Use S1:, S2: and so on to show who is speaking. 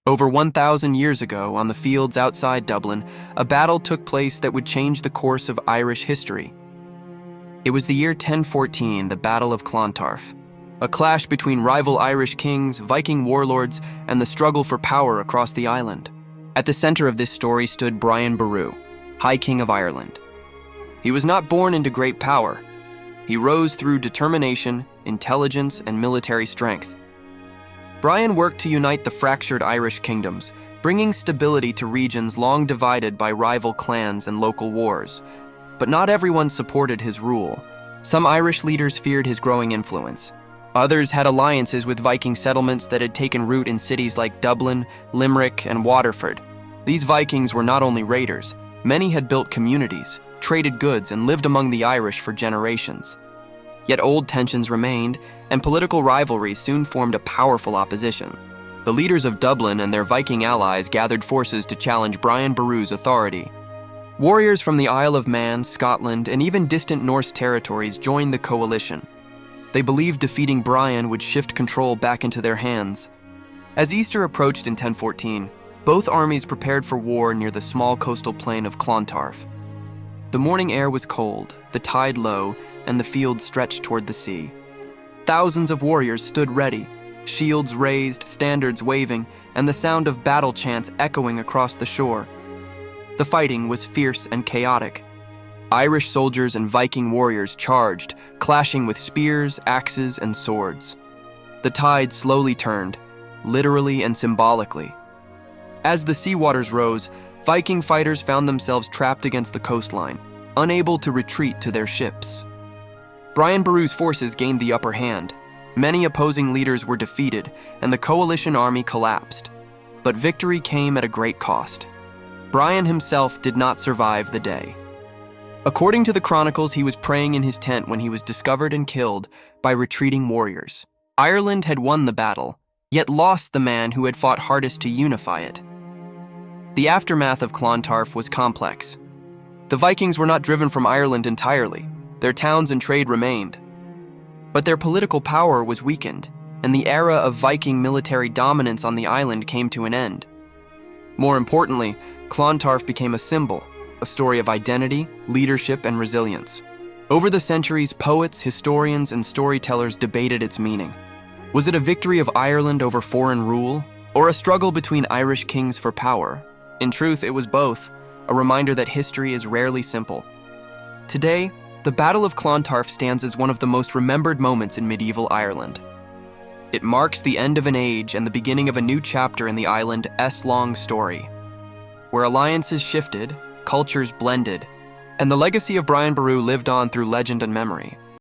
S1: Over 1,000 years ago, on the fields outside Dublin, a battle took place that would change the course of Irish history. It was the year 1014, the Battle of Clontarf, a clash between rival Irish kings, Viking warlords, and the struggle for power across the island. At the center of this story stood Brian Boru, High King of Ireland. He was not born into great power. He rose through determination, intelligence, and military strength. Brian worked to unite the fractured Irish kingdoms, bringing stability to regions long divided by rival clans and local wars. But not everyone supported his rule. Some Irish leaders feared his growing influence. Others had alliances with Viking settlements that had taken root in cities like Dublin, Limerick, and Waterford. These Vikings were not only raiders, many had built communities, traded goods, and lived among the Irish for generations. Yet old tensions remained, and political rivalries soon formed a powerful opposition. The leaders of Dublin and their Viking allies gathered forces to challenge Brian Boru's authority. Warriors from the Isle of Man, Scotland, and even distant Norse territories joined the coalition. They believed defeating Brian would shift control back into their hands. As Easter approached in 1014, both armies prepared for war near the small coastal plain of Clontarf. The morning air was cold, the tide low, and the fields stretched toward the sea. Thousands of warriors stood ready, shields raised, standards waving, and the sound of battle chants echoing across the shore. The fighting was fierce and chaotic. Irish soldiers and Viking warriors charged, clashing with spears, axes, and swords. The tide slowly turned, literally and symbolically. As the sea waters rose, Viking fighters found themselves trapped against the coastline, unable to retreat to their ships. Brian Boru's forces gained the upper hand. Many opposing leaders were defeated, and the coalition army collapsed. But victory came at a great cost. Brian himself did not survive the day. According to the chronicles, he was praying in his tent when he was discovered and killed by retreating warriors. Ireland had won the battle, yet lost the man who had fought hardest to unify it. The aftermath of Clontarf was complex. The Vikings were not driven from Ireland entirely. Their towns and trade remained. But their political power was weakened, and the era of Viking military dominance on the island came to an end. More importantly, Clontarf became a symbol, a story of identity, leadership, and resilience. Over the centuries, poets, historians, and storytellers debated its meaning. Was it a victory of Ireland over foreign rule, or a struggle between Irish kings for power? In truth, it was both, a reminder that history is rarely simple. Today, the Battle of Clontarf stands as one of the most remembered moments in medieval Ireland. It marks the end of an age and the beginning of a new chapter in the island's long story, where alliances shifted, cultures blended, and the legacy of Brian Boru lived on through legend and memory.